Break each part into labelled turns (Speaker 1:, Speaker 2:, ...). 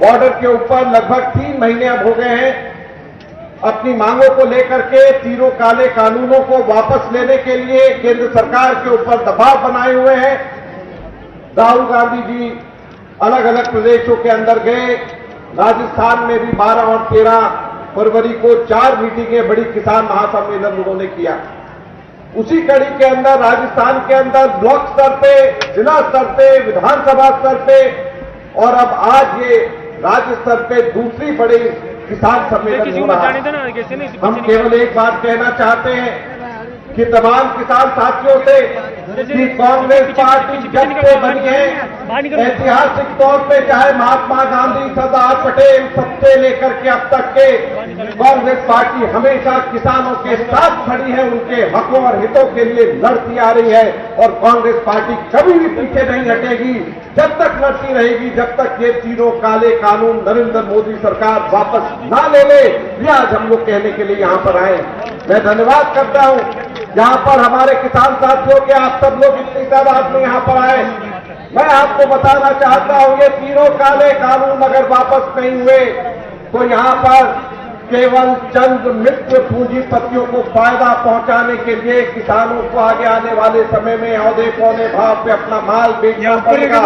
Speaker 1: Border के ऊपर लगभग 3 महीने अब हो गए हैं अपनी मांगों को लेकर के तीनों काले कानूनों को वापस लेने के लिए केंद्र सरकार के ऊपर दबाव बनाए हुए हैं। राहुल गांधी जी अलग अलग प्रदेशों के अंदर गए। राजस्थान में भी 12 और 13 फरवरी को 4 मीटिंगें बड़ी किसान महासम्मेलन उन्होंने किया। उसी कड़ी के अंदर राजस्थान के अंदर ब्लॉक स्तर पे, जिला स्तर पे, विधानसभा स्तर पे और अब आज ये राज्य स्तर पे दूसरी बड़ी किसान सम्मेलन हो रहा है। हम केवल एक बात कहना चाहते हैं कि तमाम किसान साथियों से कि कांग्रेस पार्टी जब से बनी है ऐतिहासिक तौर पे, चाहे महात्मा गांधी, सरदार पटेल सबसे लेकर के अब तक के कांग्रेस पार्टी हमेशा किसानों के साथ खड़ी है, उनके हकों और हितों के लिए लड़ती आ रही है और कांग्रेस पार्टी कभी भी पीछे नहीं हटेगी। जब तक लड़ती रहेगी, जब तक ये तीनों काले कानून नरेंद्र मोदी सरकार वापस ना ले ले, ये आज हम लोग कहने के लिए यहां पर आए। मैं धन्यवाद करता हूं यहां पर हमारे किसान साथियों के, आप सब लोग इतनी तादाद में यहां पर आए। मैं आपको बताना चाहता हूं ये तीनों काले कानून अगर वापस नहीं हुए तो यहां पर केवल चंद मित्र पूंजीपतियों को फायदा पहुंचाने के लिए किसानों को आगे आने वाले समय में औदे पौने भाव पे अपना माल बेचना पड़ेगा।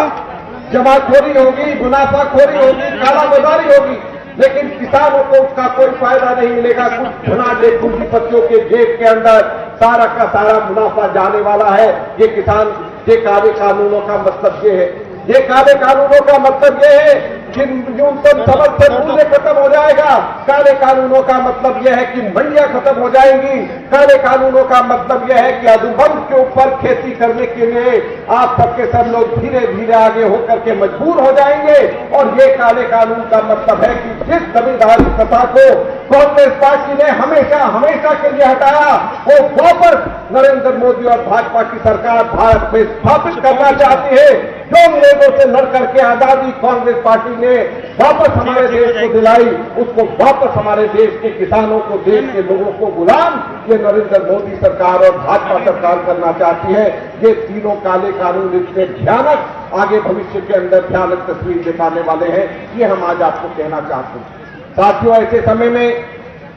Speaker 1: जमाखोरी होगी, मुनाफाखोरी होगी, कालाबाजारी होगी, लेकिन किसानों को उसका कोई फायदा नहीं मिलेगा। कुछ धनाढ्य पूंजीपतियों के जेब के अंदर सारा का सारा मुनाफा जाने वाला है। ये काले कानूनों का मतलब ये है, ये काले कानूनों का मतलब ये है कि न्यूनतम समर्थन मूल्य खत्म हो जाएगा। काले कानूनों का मतलब यह है कि मंडियां खत्म हो जाएंगी। काले कानूनों का मतलब यह है कि अनुबंध के ऊपर खेती करने के लिए आप सबके सब लोग धीरे धीरे आगे होकर के मजबूर हो जाएंगे। और ये काले कानून का मतलब है कि जिस जमींदारी प्रथा को कांग्रेस पार्टी ने हमेशा हमेशा के लिए हटाया, वो वापस नरेंद्र मोदी और भाजपा की सरकार भारत में स्थापित करना चाहती है। जो अंग्रेजों से लड़ करके आजादी कांग्रेस पार्टी ने वापस हमारे देश को दिलाई, उसको वापस हमारे देश के किसानों को, देश के लोगों को गुलाम ये नरेंद्र मोदी सरकार और भाजपा सरकार करना चाहती है। ये तीनों काले कानून इतने भयानक आगे भविष्य के अंदर भयानक तस्वीर दिखाने वाले हैं, ये हम आज आपको कहना चाहते हैं। साथियों, ऐसे समय में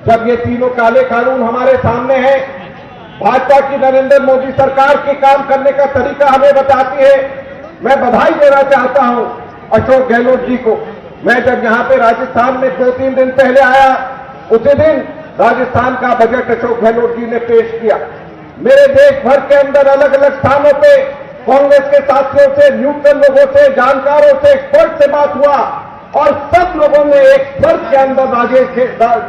Speaker 1: जब ये तीनों काले कानून हमारे सामने हैं, भाजपा की नरेंद्र मोदी सरकार के काम करने का तरीका हमें बताती है। मैं बधाई देना चाहता हूं अशोक गहलोत जी को। मैं जब यहां पे राजस्थान में 2-3 दिन पहले आया, उसी दिन राजस्थान का बजट अशोक गहलोत जी ने पेश किया। मेरे देश भर के अंदर अलग अलग स्थानों पे कांग्रेस के साथियों से, न्यूट्रल लोगों से, जानकारों से, एक्सपर्ट से बात हुआ और सब लोगों ने एक स्वर के अंदर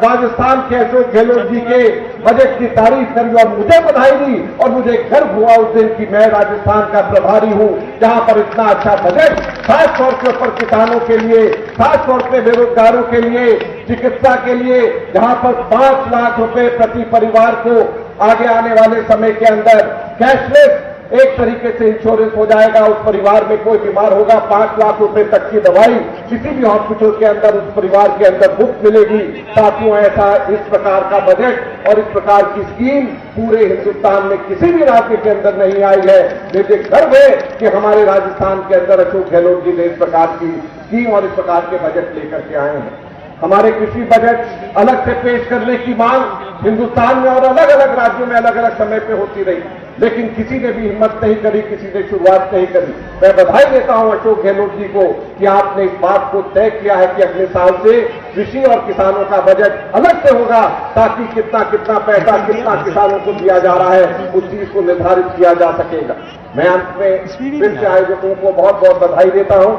Speaker 1: राजस्थान के अशोक गहलोत जी के बजट की तारीफ करी और मुझे बधाई दी। और मुझे गर्व हुआ उस दिन कि मैं राजस्थान का प्रभारी हूं, जहां पर इतना अच्छा बजट खास तौर के ऊपर किसानों के लिए, खास तौर पे बेरोजगारों के लिए, चिकित्सा के लिए, जहां पर 5 लाख रुपए प्रति परिवार को आगे आने वाले समय के अंदर कैशलेस एक तरीके से इंश्योरेंस हो जाएगा। उस परिवार में कोई बीमार होगा, 5 लाख रुपए तक की दवाई किसी भी हॉस्पिटल के अंदर उस परिवार के अंदर मुफ्त मिलेगी। साथियों, ऐसा इस प्रकार का बजट और इस प्रकार की स्कीम पूरे हिंदुस्तान में किसी भी राज्य के अंदर नहीं आई है। मुझे गर्व है कि हमारे राजस्थान के अंदर अशोक गहलोत जी ने इस प्रकार की स्कीम और इस प्रकार के बजट लेकर के आए हैं। हमारे कृषि बजट अलग से पेश करने की मांग हिंदुस्तान में और अलग अलग राज्यों में अलग अलग समय पे होती रही, लेकिन किसी ने भी हिम्मत नहीं करी, किसी ने शुरुआत नहीं करी। मैं बधाई देता हूं अशोक गहलोत जी को कि आपने इस बात को तय किया है कि अगले साल से कृषि और किसानों का बजट अलग से होगा, ताकि कितना कितना पैसा कितना किसानों को दिया जा रहा है उस चीज को निर्धारित किया जा सकेगा। मैं अंत में फिर से आयोजकों को बहुत बहुत बधाई देता हूं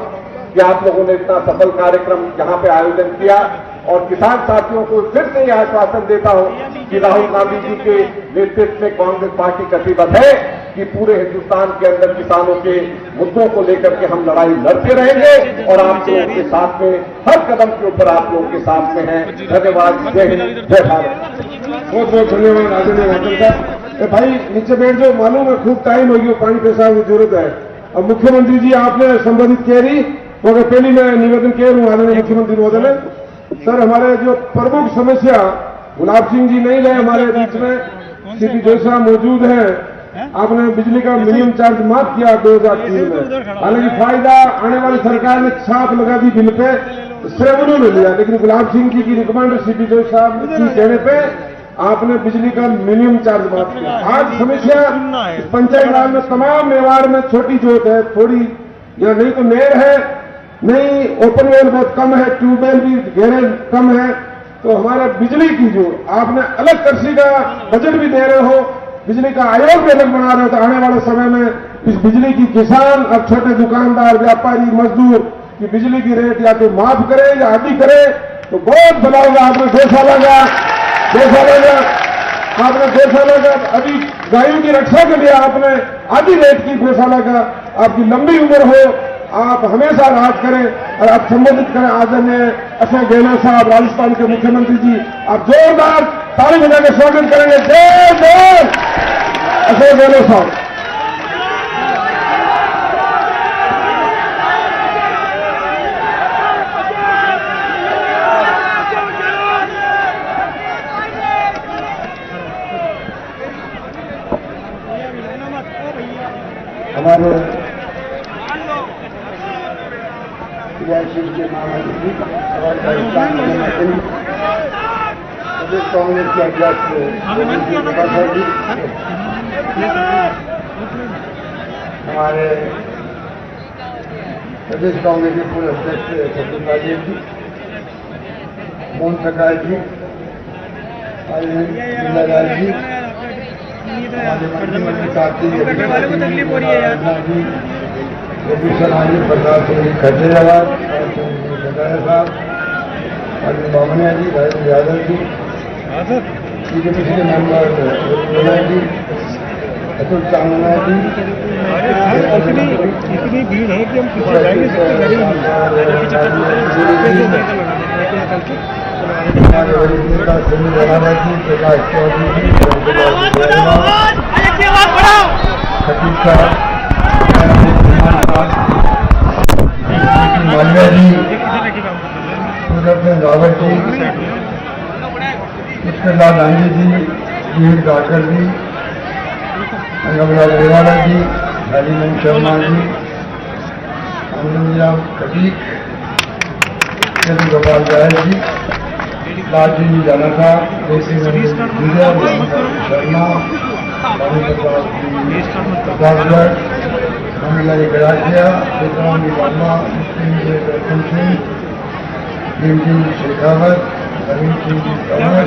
Speaker 1: कि आप लोगों ने इतना सफल कार्यक्रम यहां पे आयोजन किया और किसान साथियों को फिर से यह आश्वासन देता हूं कि राहुल गांधी जी के नेतृत्व में कांग्रेस पार्टी कटिबद्ध है कि पूरे हिंदुस्तान के अंदर किसानों के मुद्दों को लेकर के हम लड़ाई लड़ते रहेंगे और आप लोगों के साथ में हर कदम के ऊपर आप लोगों के साथ में हैं। धन्यवाद। जय हिंद, जय भारत।
Speaker 2: बहुत बहुत धन्यवाद आदरणीय वाचन साहब। भाई नीचे बैठ जाओ, मालूम है खूब टाइम हो गया, पानी पेशाब की जरूरत है। अब मुख्यमंत्री जी आपने संबोधित करी, मगर पहली मैं निवेदन किया हूँ आदरणीय मुख्यमंत्री महोदय ने, सर हमारे जो प्रमुख समस्या गुलाब सिंह जी नहीं रहे हमारे बीच में, श्री जैसा मौजूद है, आपने बिजली का मिनिमम चार्ज माफ किया 2003 में। हालांकि फायदा आने वाली सरकार ने छाप लगा दी बिल पे, श्रेय उन्होंने लिया, लेकिन गुलाब सिंह जी की रिकमेंड सीपी जोशी साहब की कहने पे आपने बिजली का मिनिमम चार्ज माफ किया। आज समस्या पंचायत राज में तमाम मेवाड़ में छोटी जोत है, थोड़ी या नहीं तो नहर है, नहीं ओपन वेल बहुत कम है, ट्यूबवेल भी गहरे कम है। तो हमारा बिजली की जो आपने अलग कृषि का बजट भी दे रहे हो, बिजली का आयोग भी अलग बना रहे हो, तो आने वाले समय में इस बिजली की किसान और छोटे दुकानदार व्यापारी मजदूर की बिजली की रेट या तो माफ करे या आदि करे तो बहुत भला होगा। आपने 2 साल का आपने 2 साल का अभी गायों की रक्षा के लिए आपने आधी रेट की 2 साल का, आपकी लंबी उम्र हो, आप हमेशा राज करें और आप संबोधित करें आदरणीय अशोक गहलोत साहब, राजस्थान के मुख्यमंत्री जी। आप जोरदार ताली बजा के स्वागत करेंगे। जय जय अशोक गहलोत साहब।
Speaker 3: हमारे के महामंत्री प्रदेश कांग्रेस के अध्यक्ष जी, हमारे प्रदेश कांग्रेस के पूर्व अध्यक्ष सत्यपाल जी, मोहन प्रकाश जी, जिलालाल जी, हमारे मंत्री साथी जी, प्रसाद सिंह खजरेवाल, साहब, अरविंद बामनिया जी, राजेंद्र यादव जी, बीजेपी के मेंबर जी, अतुल चांदना जी,
Speaker 4: इतनी भीड़ है कि हम पीछे जाएंगे,
Speaker 3: हमारे वरिष्ठ नेता सुनील अरोड़ा जी, प्रकाश चौधरी जी, सतीश साहब, मालविया जी, सुदर्शन रावत जी, पुष्करलाल गांधी जी, वीर गाकर जी, अंगमराज रेवाड़ा जी, हरिमन शर्मा जी, आनंदराम खटीक, चंद्र गोपाल राय जी, लालजी जाना साहब, शर्मा, प्रतापगढ़, अमिला गराजिया, विक्रम वर्मा, दर्शन सिंह, भीमसिंह शेखावत, अरविंद सिंह कंवर,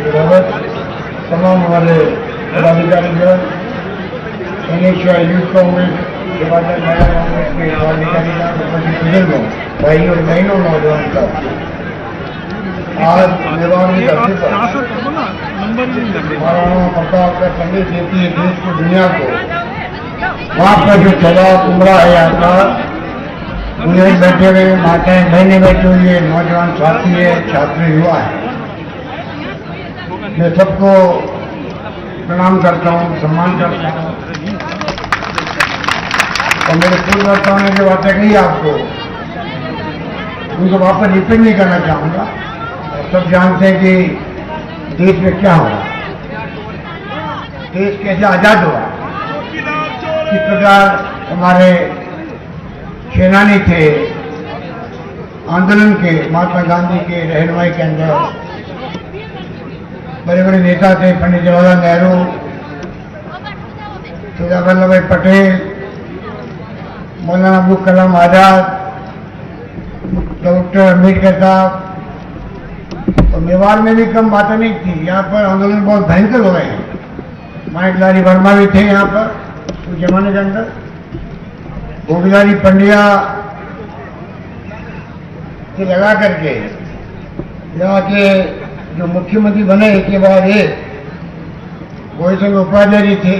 Speaker 3: गिरावत, तमाम हमारे पदाधिकारीगण, इंग्लिश यूथ कांग्रेस के बाद नया कांग्रेस के पदाधिकारीगण, भाई और बहनों, नौजवान साथियों, आज मेवाड़ की धरती पर महाराणा प्रताप का संदेश देती है देश को, दुनिया को। वहाँ पर जो चला उमड़ा है यात्रा, उन्हें बैठे हुए माताएं बहने बैठे हुए नौजवान साथी है, छात्र युवा है, मैं सबको प्रणाम करता हूँ, सम्मान करता हूँ। और मेरे पूर्ववर्ताओं ने जो बातें कही आपको, उनको वापस रिपीट नहीं करना चाहूँगा। सब जानते हैं कि देश में क्या हो रहा, देश कैसे आजाद हुआ, किस प्रकार हमारे सेनानी थे आंदोलन के, महात्मा गांधी के रहनुमाई के अंदर बड़े बड़े नेता थे, पंडित जवाहरलाल नेहरू, सरदार वल्लभ भाई पटेल, मौलाना अब्दुल कलाम आजाद, डॉक्टर अम्बेडकर साहब। और मेवाड़ में भी कम बातें नहीं थी, यहाँ पर आंदोलन बहुत भयंकर हो गए हैं। माइकलारी वर्मा भी थे यहाँ पर उस जमाने के अंदर, भोगीलारी पंड्या से लगा करके यहाँ के जो मुख्यमंत्री बने एक के बाद एक, गोविंद उपाध्याय जी थे,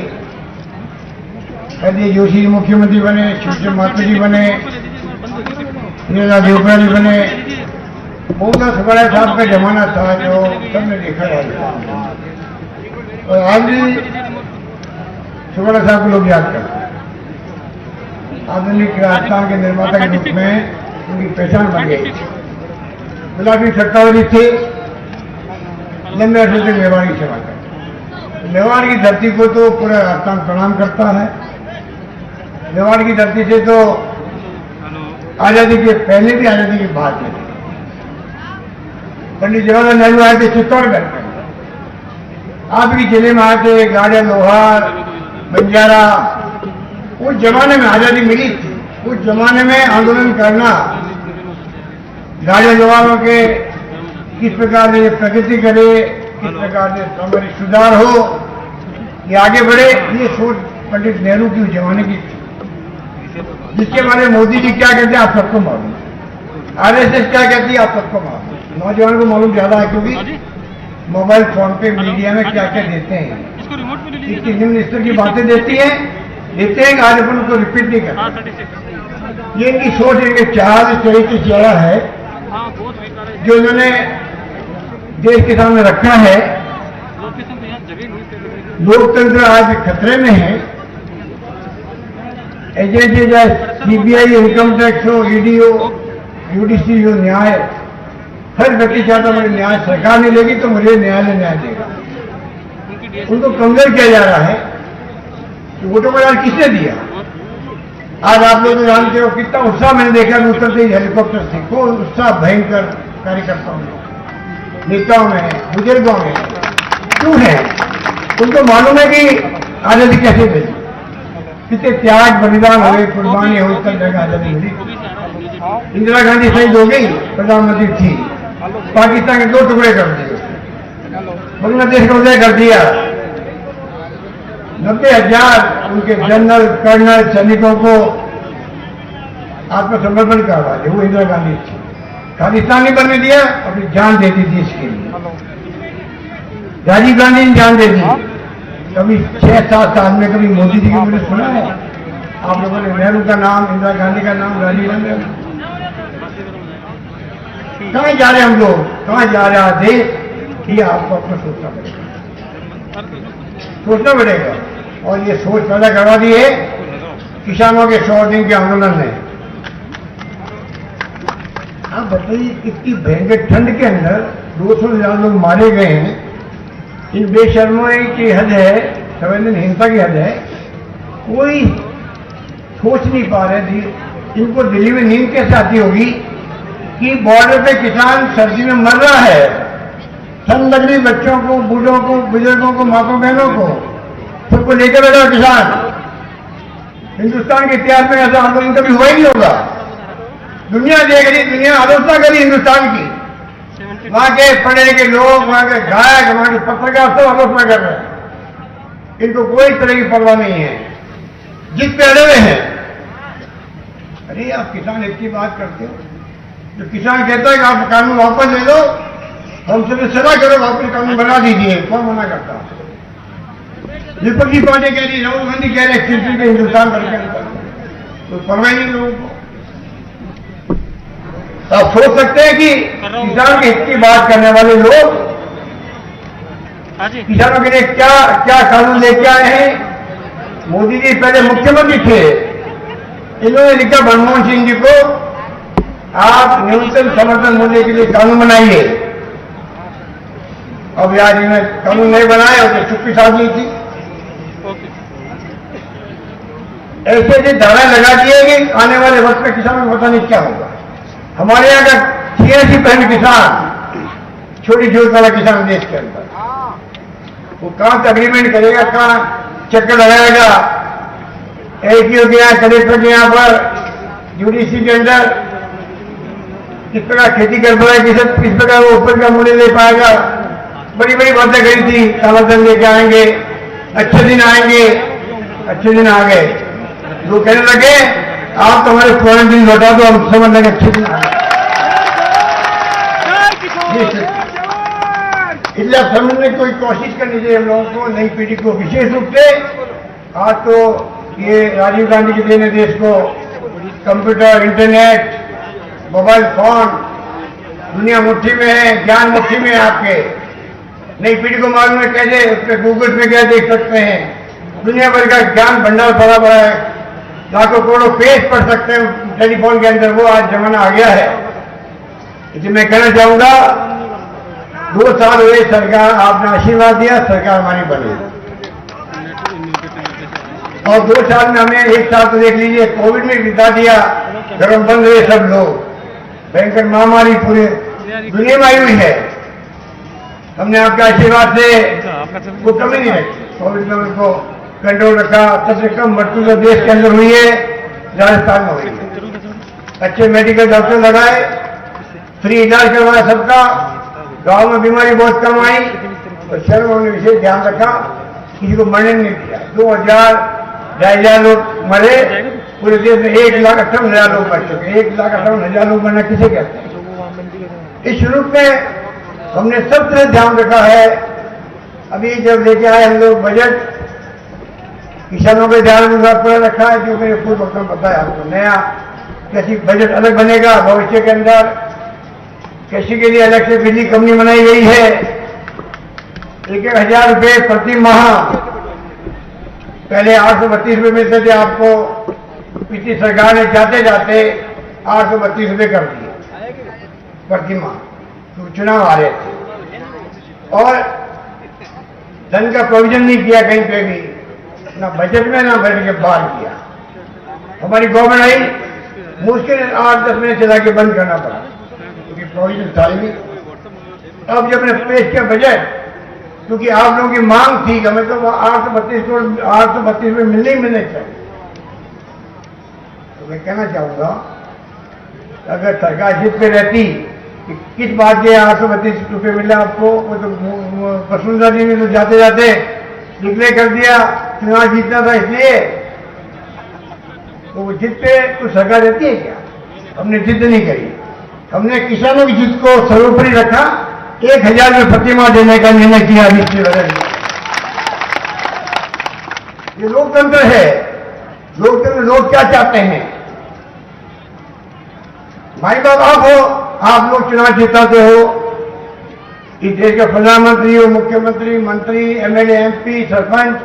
Speaker 3: हरदीप जोशी मुख्यमंत्री बने, शिवचंद्र माथुर जी बने, देवरा जी बने, बहुधा सुखड़ा साहब का जमाना था जो सबने देखा है। और आज भी सुखड़ा साहब को लोग याद करते हैं। आधुनिक राजस्थान के निर्माता के रूप में उनकी पहचान बन गई। गुलाबी सत्तावरी थे, लंबे अरसे तक मेवाड़ की सेवा करते। मेवाड़ की धरती को तो पूरा राजस्थान प्रणाम करता है। मेवाड़ की धरती से तो आजादी के पहले भी, आजादी के बाद में पंडित जवाहरलाल नेहरू आए थे चित्तौड़गढ़ में, आप भी जिले में आए थे, गाड़िया लोहार, बंजारा। उस जमाने में आजादी मिली थी, उस जमाने में आंदोलन करना, गाड़िया लोहारों के किस प्रकार से प्रगति करे, किस प्रकार से सामाजिक सुधार हो, ये आगे बढ़े, ये सोच पंडित नेहरू की उस जमाने की थी। जिसके बारे में मोदी जी क्या कहते हैं आप सबको मालूम, आरएसएस क्या कहती है आप सबको मालूम, नौजवान को मालूम ज्यादा है क्योंकि मोबाइल फोन पे मीडिया में क्या क्या देते हैं, इतनी निम्न स्तर की बातें देते हैं कि आज अपन उनको रिपीट नहीं करते। ये इनकी सोच, इनके चार चरित्र चेहरा है जो इन्होंने देश के सामने रखा है। लोकतंत्र आज खतरे में है। एजेंसी चाहे सीबीआई, इनकम टैक्स हो, ईडी हो, यूडीसी हो, न्याय, हर व्यक्ति चाहता मुझे न्याय सरकार नहीं लेगी तो मुझे न्यायालय न्याय देगा। उनको कमजोर किया जा रहा है। वोटों का दान किसने दिया? आज आप लोग जानते हो कितना उत्साह मैंने देखा उतरते ही हेलीकॉप्टर से, कौन उत्साह भयंकर कार्यकर्ताओं में, नेताओं में, बुजुर्गों में क्यों है? उनको मालूम है कि आजादी कैसे मिली, कितने त्याग बलिदान हुए, कुर्बानी हुई, तब जगह आजादी मिली। इंदिरा गांधी शहीद हो गई, प्रधानमंत्री थी, पाकिस्तान के 2 टुकड़े कर दिए, बांग्लादेश का उदय कर दिया, 90,000 उनके जनरल कर्नल सैनिकों को आत्मसमर्पण करवा दिया। वो इंदिरा गांधी थी, खालिस्तान नहीं बनने दिया, अपनी जान दे दी देश के लिए। राजीव गांधी ने जान दे दी। कभी 6-7 साल में कभी मोदी जी की मैंने सुना है आप लोगों ने नेहरू का नाम, इंदिरा गांधी का नाम, राजीव गांधी का नाम? कहाँ जा रहे हम लोग, कहाँ जा रहा देश, ये आपको अपना सोचना पड़ेगा, सोचना पड़ेगा। और ये सोच पैदा करवा दी है किसानों के 100 दिन के आंदोलन ने। आप बताइए इतनी भयंकर ठंड के अंदर 200,000 लोग मारे गए हैं। इन बेशर्मों की हद है, संवेदनहीनता की हद है। कोई सोच नहीं पा रहे थी, इनको दिल्ली में नींद कैसे आती होगी कि बॉर्डर पे किसान सर्दी में मर रहा है, ठंड लग रही बच्चों को, बूढ़ों को, बुजुर्गों को, माताओं बहनों को, सबको लेकर बैठा किसान। हिंदुस्तान के इतिहास में ऐसा आंदोलन कभी हुआ ही नहीं होगा। दुनिया देख रही, दुनिया आलोचना करी हिंदुस्तान की, वहां के पढ़े लिखे लोग, वहां के गायक, वहां के पत्रकार सब आलोचना कर रहे हैं। इनको कोई तरह की परवाह नहीं है, जिस पे अड़े हुए हैं। अरे आप किसान एक की बात करते हो, जो किसान कहता है कि आप कानून वापस ले लो, हमसे सलाह करो, वापस कानून बना दीजिए, कौन मना करता? विपक्षी पार्टी कह रही, राहुल गांधी कह रहे एक्सटेंशन के हिंदुस्तान भर के अंदर, तो परवाह नहीं लोगों को। तो आप सोच सकते हैं कि किसान के हित की बात करने वाले लोग किसानों के लिए क्या क्या कानून लेके आए हैं। मोदी जी पहले मुख्यमंत्री थे, इन्होंने लिखा मनमोहन सिंह जी को, आप न्यूनतम समर्थन मूल्य के लिए कानून बनाइए। अब यार इन्होंने कानून नहीं बनाए और तो चुप्पी साध ली थी। ऐसे ऐसे धारा लगा दिए कि आने वाले वक्त में किसानों को पता नहीं क्या होगा। हमारे यहाँ का 86% किसान, छोटी जोत वाला किसान देश के अंदर, वो कहां एग्रीमेंट करेगा, कहां चक्कर लगाएगा। एडीओ के यहाँ, कलेक्टर के यहाँ पर, यूडीसी के अंदर किस प्रकार खेती कर पाएगा, किस प्रकार वो ऊपर का मूल्य ले पाएगा। बड़ी बड़ी बातें कही थी, कालाधन लेके आएंगे, अच्छे दिन आएंगे, अच्छे दिन आ गए। लोग कहने लगे आप तुम्हारे पुराने दिन लौटा दो, हम समझ लगे अच्छे दिन आए। इसलिए आप समझने की कोई कोशिश करनी चाहिए हम लोगों को, नई पीढ़ी को विशेष रूप से। आज तो ये राजीव गांधी जी ने देश को कंप्यूटर, इंटरनेट, मोबाइल फोन, दुनिया मुट्ठी में है, ज्ञान मुट्ठी में है आपके। नई पीढ़ी को मालूम है कैसे उस पर गूगल पे क्या देख सकते हैं, दुनिया भर का ज्ञान भंडार भरा पड़ा है, लाखों करोड़ों पेज पढ़ सकते हैं टेलीफोन के अंदर। वो आज जमाना आ गया है। इसलिए मैं कहना चाहूंगा 2 साल हुए सरकार, आपने आशीर्वाद दिया, सरकार हमारी बनी, और 2 साल में हमें 1 साल तो देख लीजिए कोविड में बिता दिया, घरों बंद हुए सब लोग, भयंकर महामारी पूरे दुनिया में आई हुई है। हमने आपके आशीर्वाद से वो कमी नहीं रखी, कोविड में उनको कंट्रोल रखा। सबसे कम मृत्यु जो देश के अंदर हुई है राजस्थान में हुई है। अच्छे मेडिकल डॉक्टर लगाए, फ्री इलाज करवाया सबका। गांव में बीमारी बहुत कम आई, तो शहर में उन्होंने विशेष ध्यान रखा, किसी को मरने नहीं दिया। 2,000-2,500 लोग मरे, पूरे देश में 1,58,000 लोग मर चुके। 1,58,000 लोग मरना किसे कहते हैं? इस रूप में हमने सब तरह ध्यान रखा है। अभी जब लेके आए हम लोग बजट, किसानों के ध्यान में पूरा रखा है, जो मेरे पूर्व वक्त में बताया आपको। नया कैसी बजट अलग बनेगा भविष्य के अंदर, कृषि के लिए अलग से बिजली कंपनी बनाई गई है। 1,000 रुपये प्रति माह, पहले 832 रुपये मिलते थे आपको, पिछली सरकार ने जाते जाते 832 रुपये कर दिए प्रति माह, तो चुनाव आ रहे थे। और धन का प्रोविजन नहीं किया कहीं पे भी, ना बजट में ना बजट के बाहर किया। हमारी गवर्नमेंट आई, मुश्किल 8-10 महीने चला के बंद करना पड़ा, क्योंकि प्रोविजन था ही नहीं। अब जब मैंने पेश किया बजट, क्योंकि आप लोगों की मांग थी, हमें तो 832 रुपये मिलने ही मिलने चाहिए। तो मैं कहना चाहूंगा, अगर सरकार जिद पे रहती कि किस बात के 832 रुपये मिला आपको, वो तो वसुंधरा जी ने तो जाते जाते डिक्लेयर कर दिया चुनाव जीतना था इसलिए, तो वो जिद पे तो सरकार रहती है क्या? हमने जिद नहीं करी, हमने किसानों की जिद को सर्वोपरि रखा। 1,000 रुपये प्रति माह देने का निर्णय किया इसकी वजह से। ये लोकतंत्र है। लोकतंत्र में लोग क्या चाहते हैं? भाई बाप आप हो, आप लोग चुनाव जिताते हो, इस देश के प्रधानमंत्री हो, मुख्यमंत्री, मंत्री, एमएलए, एमपी, सरपंच,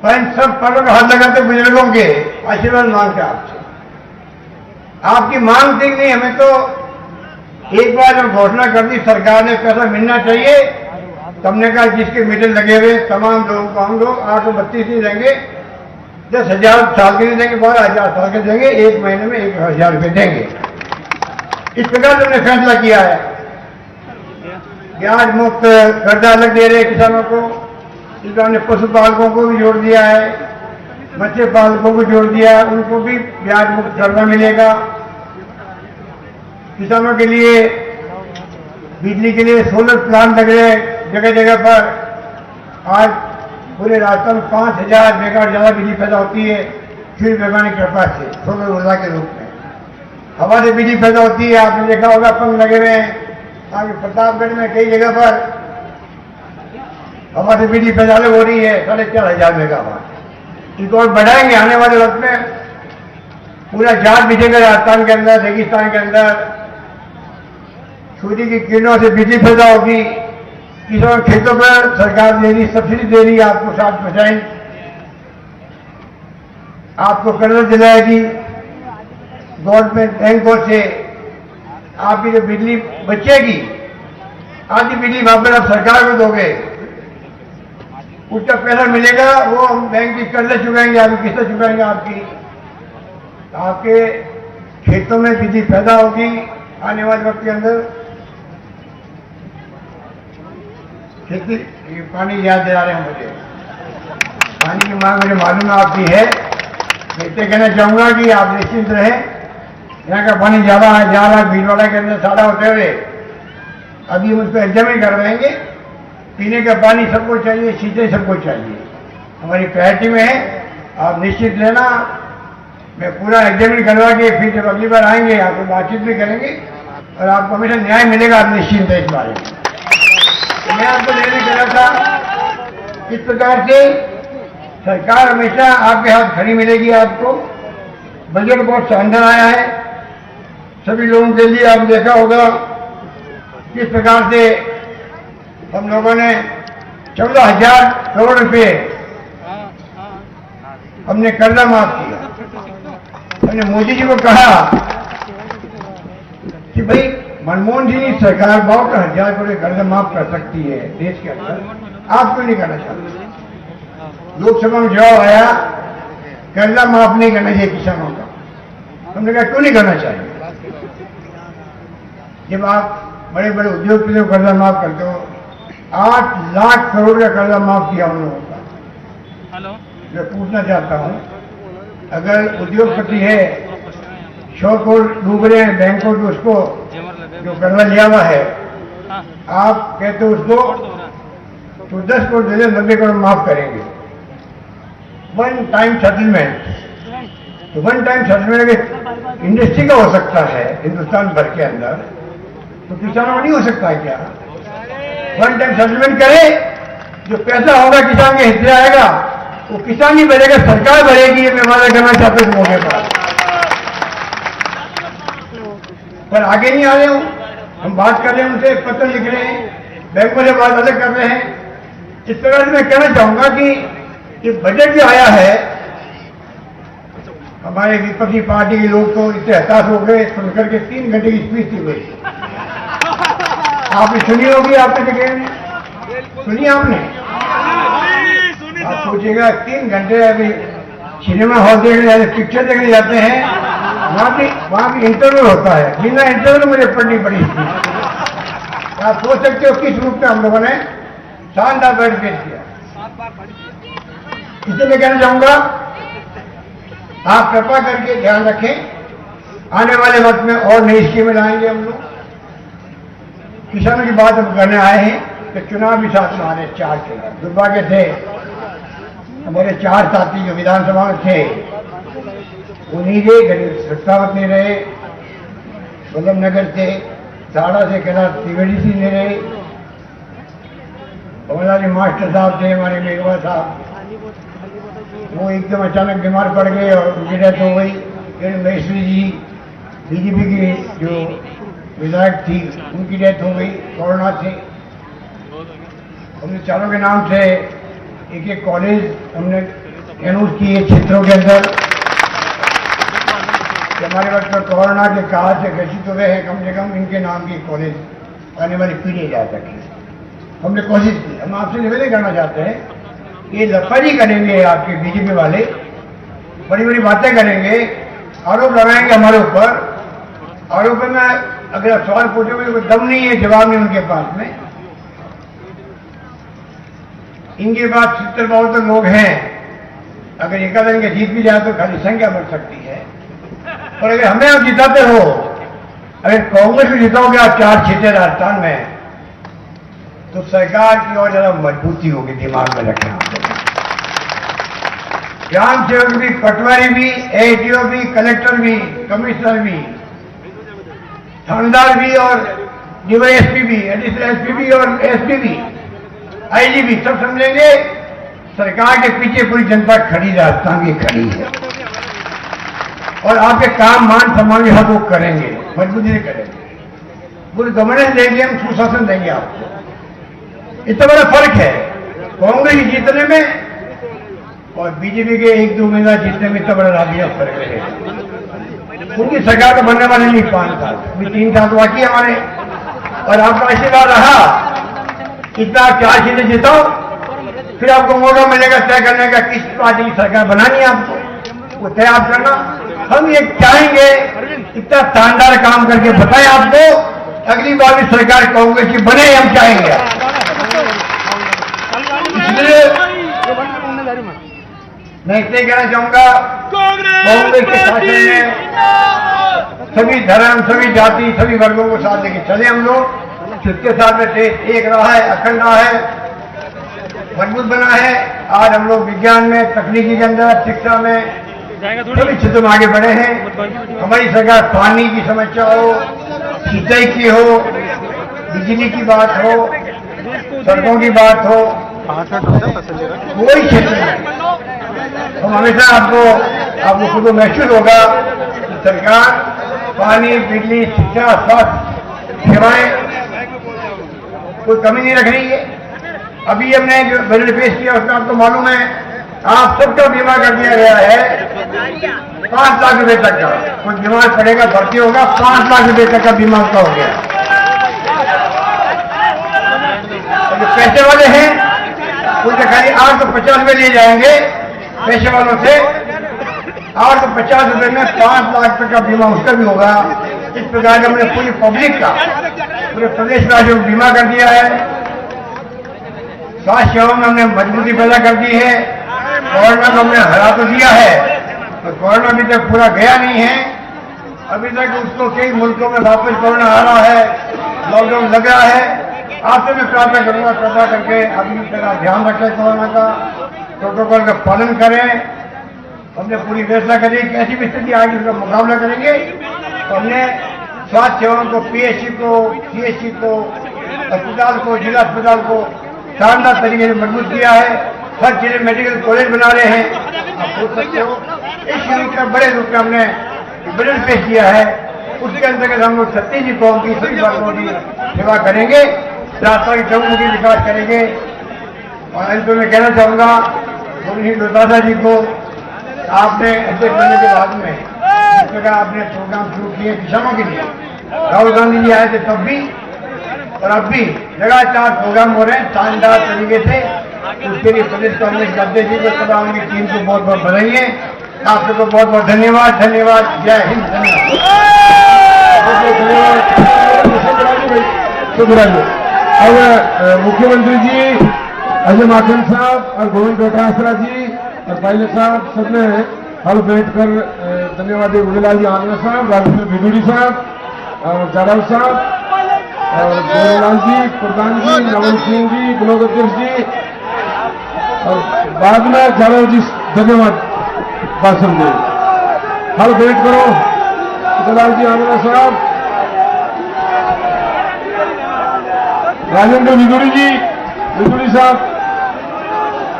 Speaker 3: पंच, सब परों का हाथ लगाते बुजुर्गों के आशीर्वाद मांगते आपसे। आपकी मांग थी नहीं, हमें तो एक बार जब घोषणा कर दी सरकार ने पैसा मिलना चाहिए, तो हमने कहा जिसके मीटर लगे हुए तमाम लोगों को हम लोग 832 नहीं देंगे, 10,000 साल के नहीं देंगे, 12,000 साल के देंगे, एक महीने में 1,000 रुपये देंगे। इस प्रकार से हमने फैसला किया है। ब्याज मुक्त कर्जा अलग दे रहे किसानों को, इस बार हमने पशुपालकों को भी जोड़ दिया है, मत्स्य पालकों को जोड़ दिया है, उनको भी ब्याज मुक्त कर्जा मिलेगा। किसानों के लिए बिजली के लिए सोलर प्लांट लग रहे जगह जगह पर। आज पूरे राजस्थान में 5,000 मेगावाट ज्यादा बिजली पैदा होती है सूर्य भगवान की कृपा से, सोलर ऊर्जा के रूप में। हवा से बिजली पैदा होती है, आपने देखा होगा पंख लगे हुए हैं। आगे प्रतापगढ़ में कई जगह पर हवा से बिजली पैदा हो रही है 4,500 मेगावाट। इसको और बढ़ाएंगे आने वाले वक्त में। पूरा जाल बिछेगा राजस्थान के अंदर, रेगिस्तान के अंदर। सूर्य की किरणों से बिजली पैदा होगी। किसानों खेतों पर सरकार दे रही, सब्सिडी दे रही है आपको 60%। आपको कर्ज दिलाएगी गवर्नमेंट बैंकों से। आपकी जो बिजली बचेगी, आधी बिजली वापस आप सरकार को दोगे, उसका पैसा मिलेगा, वो हम बैंक की कर्ज चुकाएंगे, आपकी किस्त चुकाएंगे आपकी। आपके खेतों में बिजली पैदा होगी आने वाले वक्त के अंदर। खेती, पानी याद दिला रहे हैं मुझे, पानी की मांग मुझे मालूम है आपकी है। मैं इतने कहना चाहूंगा कि आप निश्चिंत रहें। यहाँ का पानी ज्यादा जा रहा है भीलवाड़ा के अंदर सादा होते हुए, अभी हम उसको एग्जामिन करवाएंगे। पीने का पानी सबको चाहिए, सिंचाई सबको चाहिए, हमारी प्रायोरिटी में है। आप निश्चित रहना, मैं पूरा एग्जामिन करवा के फिर जब अगली बार आएंगे आपको बातचीत भी करेंगे और आपको हमेशा न्याय मिलेगा। आप निश्चिंत है इस बारे में। तो मैं आपको लेने कह रहा था, इस प्रकार से सरकार हमेशा आपके हाथ खड़ी मिलेगी आपको। बजट बहुत शानदार आया है सभी लोगों के लिए। आप देखा होगा किस प्रकार से हम लोगों ने 14,000 करोड़ रुपए हमने कर्जा माफ किया। हमने मोदी जी को कहा कि भाई मनमोहन जी की सरकार 62,000 करोड़ कर्जा माफ कर सकती है देश के अंदर, आप क्यों नहीं करना चाहते? लोकसभा में जवाब आया कर्जा माफ नहीं करना चाहिए किसानों का। हमने कहा क्यों नहीं करना चाहिए? जब आप बड़े बड़े उद्योगपतियों को कर्जा माफ करते हो, 8 लाख करोड़ का कर्जा माफ किया हम लोगों का। मैं पूछना चाहता हूं, अगर उद्योगपति है 100 करोड़ डूब रहे हैं बैंकों के, उसको जो कर्जा लिया हुआ है, आप कहते हो उसको तो 10 करोड़ दे 90 करोड़ माफ करेंगे। वन टाइम सेटलमेंट, तो वन टाइम सेटलमेंट अगर इंडस्ट्री का हो सकता है हिंदुस्तान भर के अंदर, तो किसानों का नहीं हो सकता है क्या? वन टाइम सेटलमेंट करे, जो पैसा होगा किसान के हिस्से आएगा, वो किसान नहीं भरेगा, सरकार भरेगी। ये मैं वादा करना चाहता हूं मौके पर आगे नहीं आ रहे हो। हम बात कर रहे हैं, उनसे पत्र लिख रहे हैं, बैंकों से बात अलग कर रहे हैं। इस तरह से मैं कहना चाहूंगा कि ये बजट जो आया है, हमारे विपक्षी पार्टी के लोग तो इतने हताश हो गए सुनकर के 3 घंटे की स्पीच थी हुई। आपने सुनी होगी, आपने जगह सुनी आपने? आप सोचिएगा 3 घंटे अभी सिनेमा हॉल देखने जाते, पिक्चर देखने जाते हैं, वहां भी इंटरवल होता है, बिना इंटरवल मुझे पढ़नी पड़ी थी। आप सोच सकते हो किस रूप में हम लोगों ने शानदार बजट पेश किया। इसलिए मैं कहना चाहूंगा, आप कृपा करके ध्यान रखें, आने वाले वक्त में और नई स्कीमें लाएंगे हम लोग। किसानों की बात हम करने आए हैं कि चुनाव भी साथ में आ रहे 4 चुनाव। दुर्भाग्य थे हमारे 4 साथी जो विधानसभा में थे, उन्हीं के गरीब सत्तावत नहीं रहे, वल्लभ नगर से साड़ा से कैलाश त्रिवेदी जी नहीं रहे, कमलाजी मास्टर साहब थे हमारे मेघवा साहब, वो एकदम अचानक बीमार पड़ गए और उनकी डेथ हो गई। फिर महेश्वरी जी बीजेपी की जो विधायक थी, उनकी डेथ हो गई कोरोना से। हमने चारों के नाम से एक कॉलेज हमने अनाउंस किए क्षेत्रों के अंदर। हमारे वक्त पर कोरोना के काल से ग्रसित हुए हैं, कम से कम इनके नाम की कॉलेज आने वाली पीढ़ी जा सके, हमने कोशिश की। हम आपसे निवेदन करना चाहते हैं, ये लफाजी करेंगे आपके बीजेपी वाले, बड़ी बड़ी बातें करेंगे, आरोप लगाएंगे हमारे ऊपर। आरोप में अगर आप सवाल पूछोगे तो दम नहीं है, जवाब नहीं उनके पास में। इनके पास 70-72 लोग हैं, अगर एकादन के जीत भी जाए तो खाली संख्या बढ़ सकती है। और अगर हमें आप जिताते हो, अगर कांग्रेस में जिताओगे आप 4 सीटें राजस्थान में, तो सरकार की और ज्यादा मजबूती होगी, दिमाग में रखें। ग्राम सेवक भी, पटवारी भी, एडीओ भी, कलेक्टर भी, कमिश्नर भी, थानेदार भी और डीवाईएसपी भी, एडिशनल एसपी भी और एसपी भी, आईजी भी, सब समझेंगे सरकार के पीछे पूरी जनता खड़ी, राजस्थान की खड़ी है। और आपके काम मान सम्मान के साथ वो करेंगे, मजबूती से करेंगे, पूरी गवर्नेंस देंगे, हम सुशासन देंगे आपको। इतना बड़ा फर्क है कांग्रेस की जीतने में और बीजेपी के 1-2 उम्मीदवार जीतने में। इतना बड़ा राज्य फर्क है। उनकी सरकार तो बनने वाले नहीं 5 साल, अभी 3 साल बाकी हमारे। और आपका आशीर्वाद रहा, इतना 4 सीटें जिताओ, फिर आपको मौका मिलेगा तय करने का किस पार्टी की सरकार बनानी है आपको, वो तय आप करना। हम ये चाहेंगे इतना शानदार काम करके बताएं आपको, अगली बार भी सरकार कांग्रेस की बने, हम चाहेंगे। इसलिए मैं इतने कहना चाहूंगा, कांग्रेस के शासन में सभी धर्म, सभी जाति, सभी वर्गों को साथ लेके चले हम लोग। जिसके साथ में देश एक रहा है, अखंड रहा है, मजबूत बना है। आज हम लोग विज्ञान में, तकनीकी के अंदर, शिक्षा में सभी क्षेत्रों में आगे बढ़े हैं। हमारी सरकार पानी की समस्या हो, सिंचाई की हो, बिजली की बात हो, सड़कों की बात हो, कोई क्षेत्र में हम हमेशा आपको खुद महसूस होगा कि सरकार पानी, बिजली, शिक्षा, स्वास्थ्य सेवाएं कोई कमी नहीं रख रही है। अभी हमने जो बजट पेश किया उसमें आपको मालूम है, आप सबका बीमा कर दिया गया है 5 लाख रुपए तक का। कोई बीमार पड़ेगा, भर्ती होगा, 5 लाख रुपए तक का बीमा उसका हो गया। और जो पैसे वाले हैं उनसे खाली 850 रुपए लिए जाएंगे पैसे वालों से। 850 रुपए में 5 लाख तक का बीमा उसका भी होगा। इस प्रकार हमने पूरी पब्लिक का, पूरे प्रदेश राज्यों को बीमा कर दिया है। स्वास्थ्य सेवा में हमने मजबूती पैदा कर दी है। कोरोना को हमने हरा तो दिया है, तो कोरोना अभी तक पूरा गया नहीं है। अभी तक उसको कई मुल्कों में वापस कोरोना आ रहा है, लॉकडाउन लग रहा है। आपसे मैं प्रार्थना करूंगा, कृपा करके अभी तरह ध्यान रखें, कोरोना का प्रोटोकॉल का पालन करें। हमने पूरी व्यवस्था करी कि ऐसी भी स्थिति आएगी उसका मुकाबला करेंगे। तो हमने स्वास्थ्य सेवाओं को, पीएचसी को, सीएचसी को, अस्पताल को, जिला अस्पताल को शानदार तरीके से मजबूत किया है। हर जिले मेडिकल कॉलेज बना रहे हैं। आप सोच सकते हो इस रूप में बड़े रूप में हमने बजट पेश किया है। उसके अंतर्गत हम लोग 36 कौम की सभी वर्गों की सेवा करेंगे, रास्ता के चौमुखी विकास करेंगे। और अंत में कहना चाहूंगा गुरु डोटासा जी को, आपने अध्यक्ष बनने के बाद में इस प्रकार आपने प्रोग्राम शुरू किए किसानों के लिए। राहुल गांधी जी आए थे तब भी और अब भी लगातार प्रोग्राम हो रहे हैं शानदार तरीके से। उसके लिए प्रदेश कांग्रेस के अध्यक्ष जी को, तथा उनकी टीम को बहुत बहुत बधाई है। आप सबको बहुत बहुत धन्यवाद। धन्यवाद। जय हिंद।
Speaker 2: धन्यवाद। अब मुख्यमंत्री जी अजय माकन साहब और गोविंद डोटासरा जी और पायलट साहब सबने हल बैठकर धन्यवाद उदयलाल जी आंगना साहब, राजेंद्र भिदुड़ी साहब और जादव साहब और गौरलाल जी, प्रधान जी, नमन सिंह जी, ब्लॉक अध्यक्ष जी और बाद में जादव जी धन्यवाद भाषण दे। हल बैठ करो उदयलाल जी आंगना साहब, राजेंद्र भिदुड़ी साहब,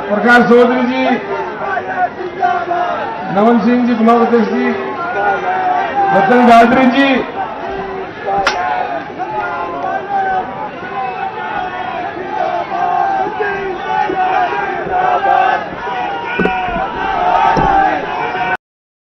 Speaker 2: प्रकाश चौधरी जी, नमन सिंह जी, ब्लॉक अध्यक्ष जी, रतन गायत्री जी,